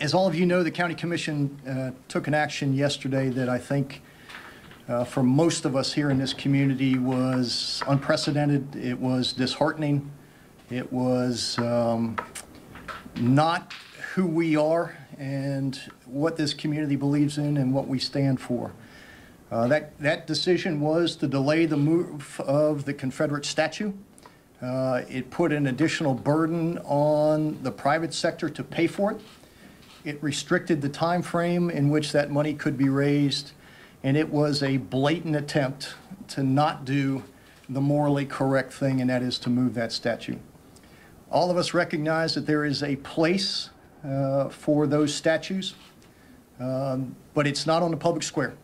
As all of you know, the County Commission took an action yesterday that I think for most of us here in this community was unprecedented. It was disheartening. It was not who we are and what this community believes in and what we stand for. That decision was to delay the move of the Confederate statue. It put an additional burden on the private sector to pay for it. It restricted the time frame in which that money could be raised, and it was a blatant attempt to not do the morally correct thing, and that is to move that statue. All of us recognize that there is a place for those statues, but it's not on the public square.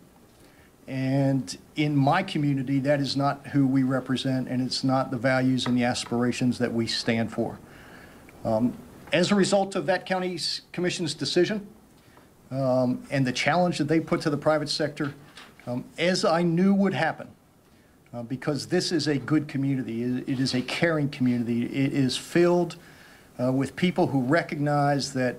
And in my community, that is not who we represent, and it's not the values and the aspirations that we stand for. As a result of that county commission's decision and the challenge that they put to the private sector, as I knew would happen, because this is a good community, it is a caring community, it is filled with people who recognize that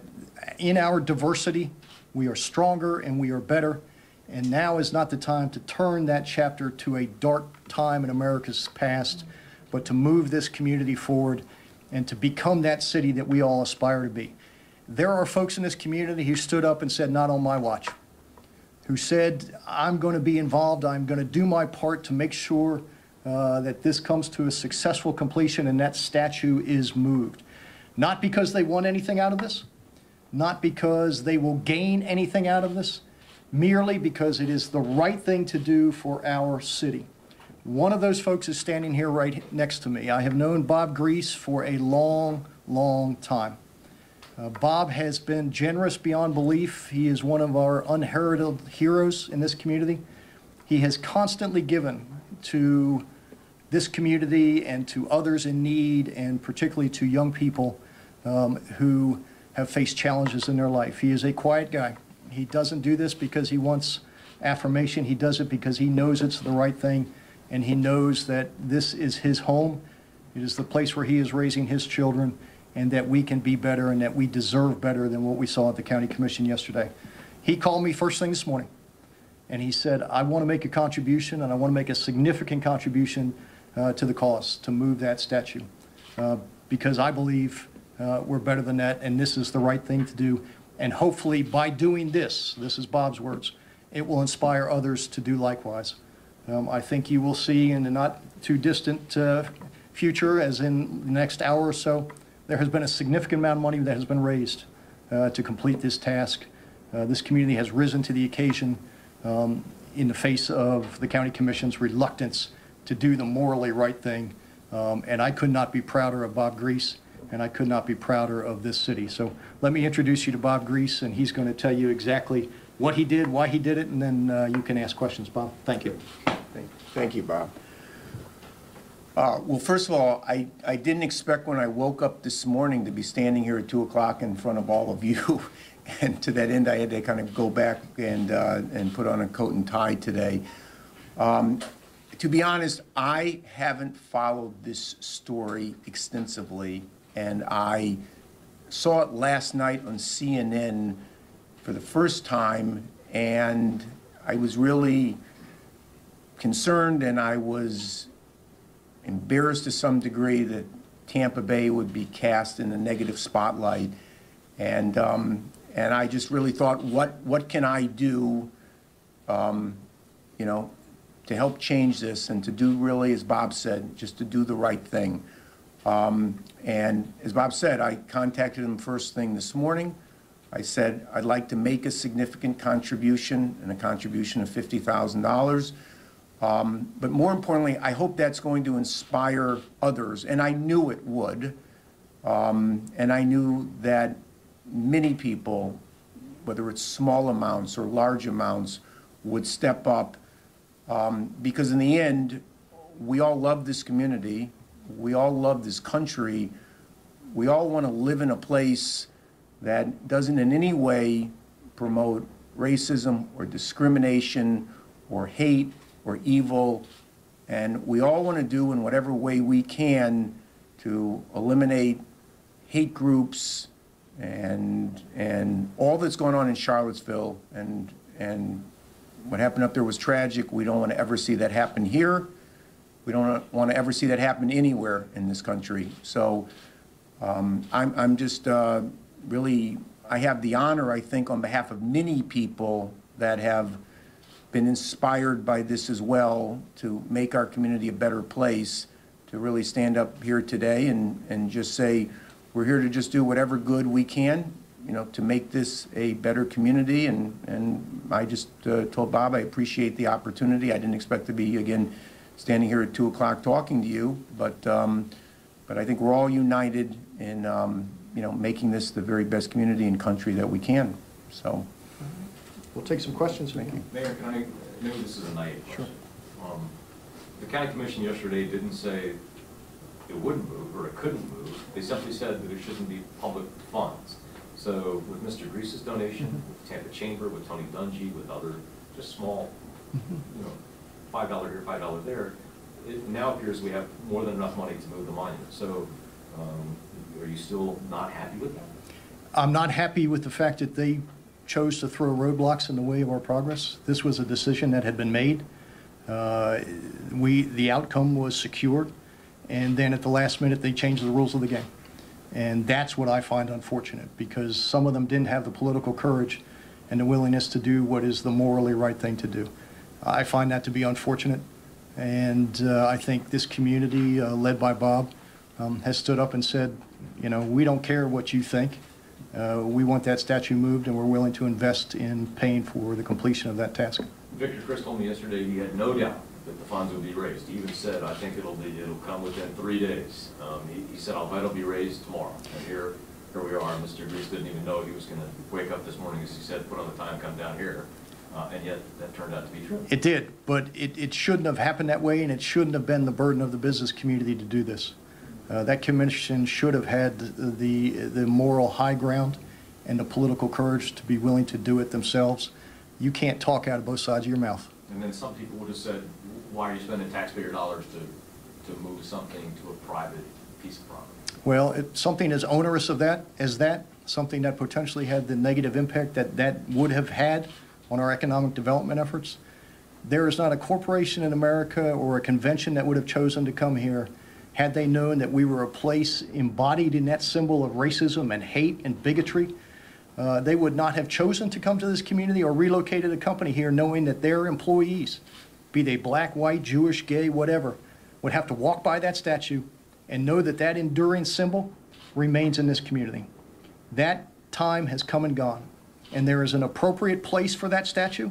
in our diversity, we are stronger and we are better. And now is not the time to turn that chapter to a dark time in America's past, but to move this community forward and to become that city that we all aspire to be. There are folks in this community who stood up and said, not on my watch, who said, I'm going to be involved, I'm going to do my part to make sure that this comes to a successful completion and that statue is moved. Not because they want anything out of this, not because they will gain anything out of this, merely because it is the right thing to do for our city. One of those folks is standing here right next to me. I have known Bob Grease for a long, long time. Bob has been generous beyond belief. He is one of our unheralded heroes in this community. He has constantly given to this community and to others in need, and particularly to young people who have faced challenges in their life. He is a quiet guy. He doesn't do this because he wants affirmation. He does it because he knows it's the right thing, and he knows that this is his home. It is the place where he is raising his children, and that we can be better and that we deserve better than what we saw at the County Commission yesterday. He called me first thing this morning, and he said, I want to make a contribution, and I want to make a significant contribution to the cause, to move that statue, because I believe we're better than that, and this is the right thing to do. And hopefully by doing this is Bob's words, it will inspire others to do likewise. I think you will see in the not too distant future, as in the next hour or so, there has been a significant amount of money that has been raised to complete this task. This community has risen to the occasion in the face of the County Commission's reluctance to do the morally right thing. And I could not be prouder of Bob Grease, and I could not be prouder of this city. So let me introduce you to Bob Grease, and he's going to tell you exactly what he did, why he did it, and then you can ask questions, Bob. Thank you. Thank you, Bob. Well, first of all, I didn't expect when I woke up this morning to be standing here at 2 o'clock in front of all of you. And to that end, I had to kind of go back and put on a coat and tie today. To be honest, I haven't followed this story extensively, and I saw it last night on CNN for the first time, and I was really concerned, and I was embarrassed to some degree that Tampa Bay would be cast in a negative spotlight, and I just really thought, what can I do, you know, to help change this and to do really, as Bob said, just to do the right thing. And as Bob said, I contacted him first thing this morning. I said, I'd like to make a significant contribution, and a contribution of $50,000. But more importantly, I hope that's going to inspire others. And I knew it would. And I knew that many people, whether it's small amounts or large amounts, would step up. Because in the end, we all love this community. We all love this country. We all want to live in a place that doesn't in any way promote racism or discrimination or hate or evil. And we all want to do in whatever way we can to eliminate hate groups, and all that's going on in Charlottesville and what happened up there was tragic. We don't want to ever see that happen here. We don't want to ever see that happen anywhere in this country. So I'm just really, I have the honor, I think, on behalf of many people that have been inspired by this as well, to make our community a better place, to really stand up here today and just say, we're here to just do whatever good we can, you know, to make this a better community. And I just told Bob I appreciate the opportunity. I didn't expect to be, again, standing here at 2 o'clock talking to you, but I think we're all united in, you know, making this the very best community and country that we can. So. We'll take some questions. Thank you. Mayor, can I, maybe this is a naive question. Sure. The county commission yesterday didn't say it wouldn't move or it couldn't move. They simply said that it shouldn't be public funds. So with Mr. Grease's donation, with Tampa Chamber, with Tony Dungy, with other just small, you know, $5 here, $5 there, it now appears we have more than enough money to move the monument. So are you still not happy with that? I'm not happy with the fact that they chose to throw roadblocks in the way of our progress. This was a decision that had been made. The outcome was secured, and then at the last minute they changed the rules of the game. And that's what I find unfortunate, because some of them didn't have the political courage and the willingness to do what is the morally right thing to do. I find that to be unfortunate, and I think this community, led by Bob, has stood up and said, you know, we don't care what you think. We want that statue moved, and we're willing to invest in paying for the completion of that task. Victor Chris told me yesterday he had no doubt that the funds would be raised. He even said, I think it'll come within 3 days. He said, I'll bet it'll be raised tomorrow. And here we are. Mr. Grease didn't even know he was going to wake up this morning, as he said, put on the time, come down here. And yet that turned out to be true. It did, but it shouldn't have happened that way, and it shouldn't have been the burden of the business community to do this. That commission should have had the moral high ground and the political courage to be willing to do it themselves. You can't talk out of both sides of your mouth. And then some people would have said, why are you spending taxpayer dollars to move something to a private piece of property? Well, something as onerous as that, something that potentially had the negative impact that would have had on our economic development efforts, there is not a corporation in America or a convention that would have chosen to come here had they known that we were a place embodied in that symbol of racism and hate and bigotry. They would not have chosen to come to this community or relocated a company here knowing that their employees, be they black, white, Jewish, gay, whatever, would have to walk by that statue and know that that enduring symbol remains in this community. That time has come and gone, and there is an appropriate place for that statue.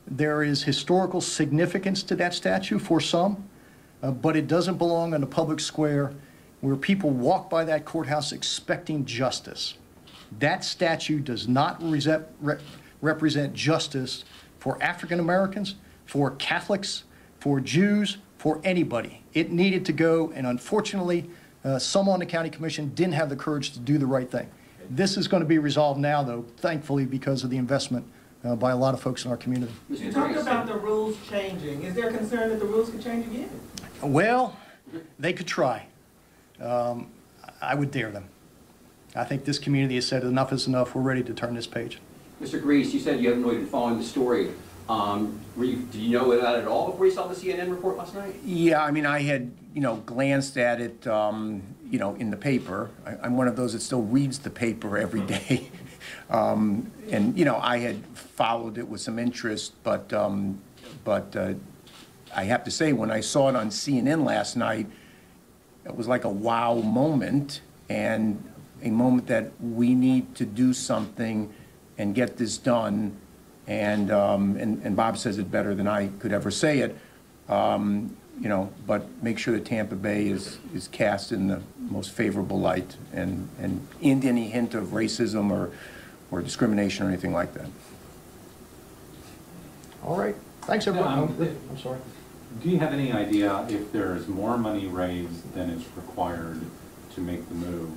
There is historical significance to that statue for some, but it doesn't belong on a public square where people walk by that courthouse expecting justice. That statue does not represent justice for African Americans, for Catholics, for Jews, for anybody. It needed to go, and unfortunately, some on the county commission didn't have the courage to do the right thing. This is going to be resolved now, though, thankfully, because of the investment by a lot of folks in our community. You talked about the rules changing. Is there a concern that the rules could change again? Well, they could try. I would dare them. I think this community has said enough is enough. We're ready to turn this page. Mr. Grease, you said you haven't really been following the story. Did you know that at all before you saw the CNN report last night? Yeah, I mean, I had, you know, glanced at it, you know, in the paper. I'm one of those that still reads the paper every day. And, you know, I had followed it with some interest, but I have to say, when I saw it on CNN last night, it was like a wow moment, and a moment that we need to do something and get this done. And Bob says it better than I could ever say it, you know, but make sure that Tampa Bay is cast in the most favorable light and end any hint of racism or discrimination or anything like that. All right. Thanks, everyone. I'm sorry. Do you have any idea if there's more money raised than is required to make the move,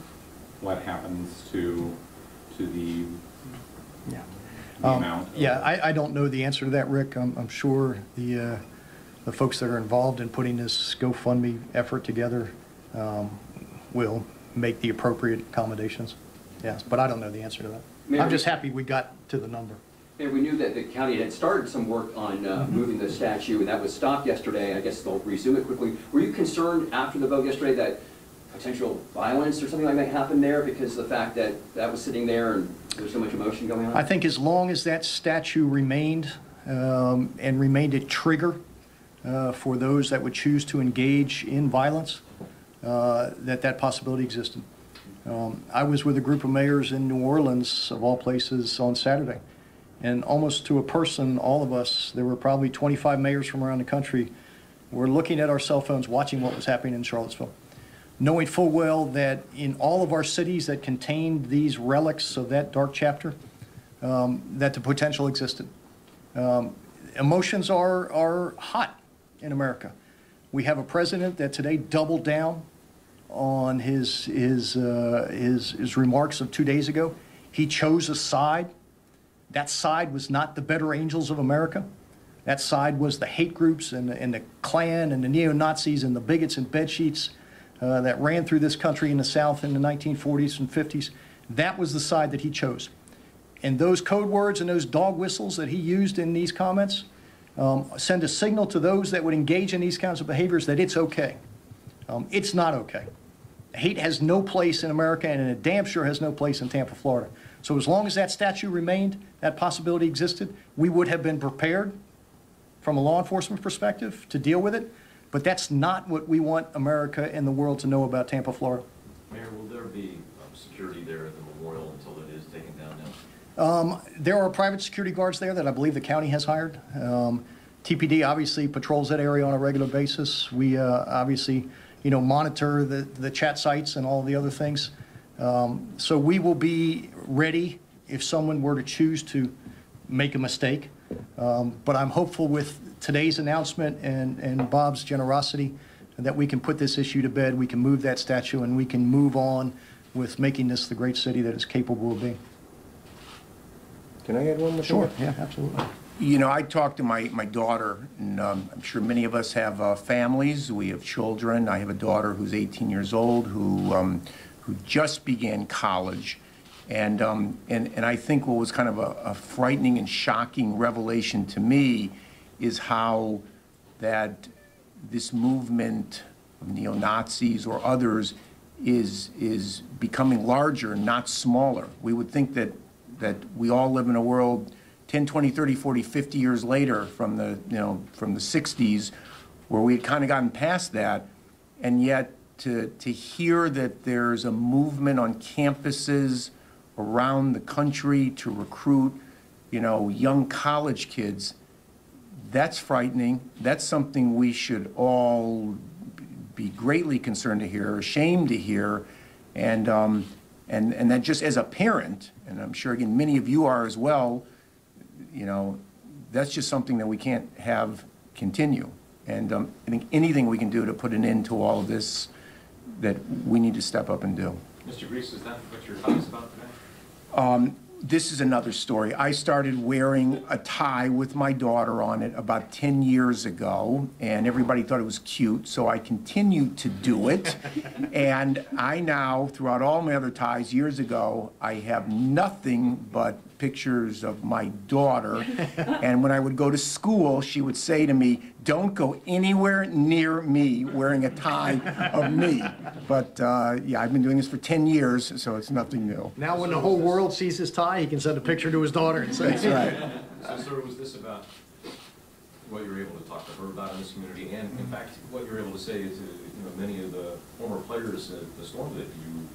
what happens to the amount? Yeah, I don't know the answer to that, Rick. I'm sure the folks that are involved in putting this GoFundMe effort together will make the appropriate accommodations. yes, but I don't know the answer to that. Mayor, I'm just happy we got to the number. And we knew that the county had started some work on moving the statue, and that was stopped yesterday. I guess they'll resume it quickly. Were you concerned after the vote yesterday that potential violence or something like that happened there because of the fact that that was sitting there and there's so much emotion going on? I think as long as that statue remained and remained a trigger for those that would choose to engage in violence, that possibility existed. I was with a group of mayors in New Orleans, of all places, on Saturday. And almost to a person, all of us, there were probably 25 mayors from around the country, were looking at our cell phones, watching what was happening in Charlottesville, knowing full well that in all of our cities that contained these relics of that dark chapter, that the potential existed. Emotions are hot in America. We have a president that today doubled down on his remarks of 2 days ago. He chose a side. That side was not the better angels of America. That side was the hate groups and the Klan and the neo-Nazis and the bigots and bedsheets that ran through this country in the South in the 1940s and 50s. That was the side that he chose. And those code words and those dog whistles that he used in these comments send a signal to those that would engage in these kinds of behaviors that it's okay. It's not okay. Hate has no place in America, and it damn sure has no place in Tampa, Florida. So as long as that statue remained, that possibility existed, we would have been prepared from a law enforcement perspective to deal with it. But that's not what we want America and the world to know about Tampa, Florida. Mayor, will there be security there at the memorial until it is taken down now? There are private security guards there that I believe the county has hired. TPD obviously patrols that area on a regular basis. We obviously, monitor the chat sites and all the other things. So we will be ready if someone were to choose to make a mistake. But I'm hopeful with today's announcement and Bob's generosity that we can put this issue to bed, we can move that statue, and we can move on with making this the great city that it's capable of being. Can I add one more? Sure, yeah, absolutely. I talked to my daughter, and I'm sure many of us have families. We have children. I have a daughter who's 18 years old who just began college. And I think what was kind of a frightening and shocking revelation to me is how that this movement of neo-Nazis or others is becoming larger, not smaller. We would think that we all live in a world 10, 20, 30, 40, 50 years later from the 60s where we had kind of gotten past that, and yet to hear that there's a movement on campuses around the country to recruit, young college kids, that's frightening. That's something we should all be greatly concerned to hear, ashamed to hear, and that just as a parent, and I'm sure again many of you are as well, that's just something that we can't have continue. And I think anything we can do to put an end to all of this, that we need to step up and do. Mr. Grease, is that what your tie is about today? This is another story. I started wearing a tie with my daughter on it about 10 years ago, and everybody thought it was cute, so I continued to do it. And I now, throughout all my other ties years ago, I have nothing but pictures of my daughter. And when I would go to school, she would say to me, "Don't go anywhere near me wearing a tie of me." But yeah, I've been doing this for 10 years, so it's nothing new. Now when the whole world sees his tie, he can send a picture to his daughter and say, That's right. So, sir, was this about what you were able to talk to her about in this community, and in fact, what you were able to say to many of the former players at the Storm that you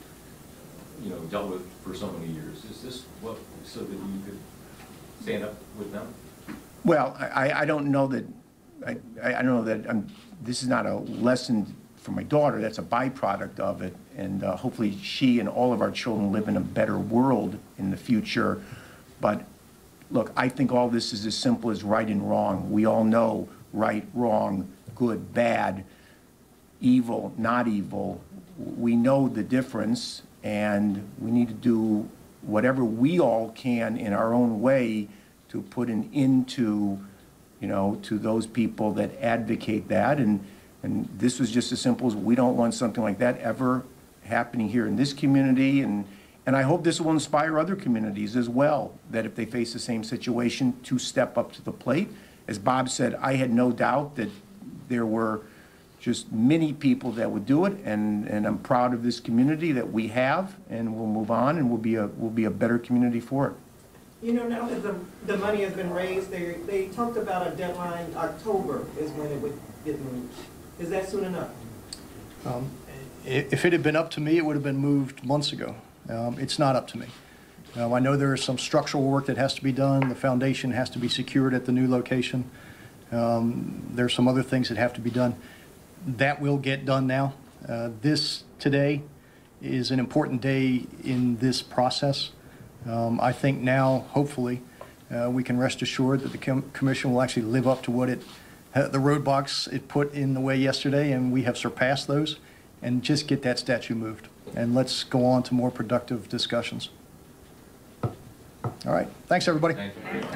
dealt with for so many years? Is this what so that you could stand up with them? Well, I don't know that. I don't know that this is not a lesson for my daughter. That's a byproduct of it, and hopefully she and all of our children live in a better world in the future. But look, I think all this is as simple as right and wrong. We all know right, wrong, good, bad, evil, not evil. We know the difference, and we need to do whatever we all can in our own way to put an end to to those people that advocate that. And this was just as simple as we don't want something like that ever happening here in this community. And And I hope this will inspire other communities as well, that if they face the same situation, to step up to the plate. As Bob said, I had no doubt that there were just many people that would do it, and I'm proud of this community that we have, and we'll move on, and we'll be a better community for it. You know, now that the money has been raised, they talked about a deadline, October is when it would get moved. Is that soon enough? If it had been up to me, it would have been moved months ago. It's not up to me. I know there is some structural work that has to be done. The foundation has to be secured at the new location. There's some other things that have to be done. That will get done now. This today is an important day in this process. I think now, hopefully, we can rest assured that the commission will actually live up to what the roadblocks it put in the way yesterday, and we have surpassed those, and just get that statue moved. And let's go on to more productive discussions. All right. Thanks, everybody. Thank you.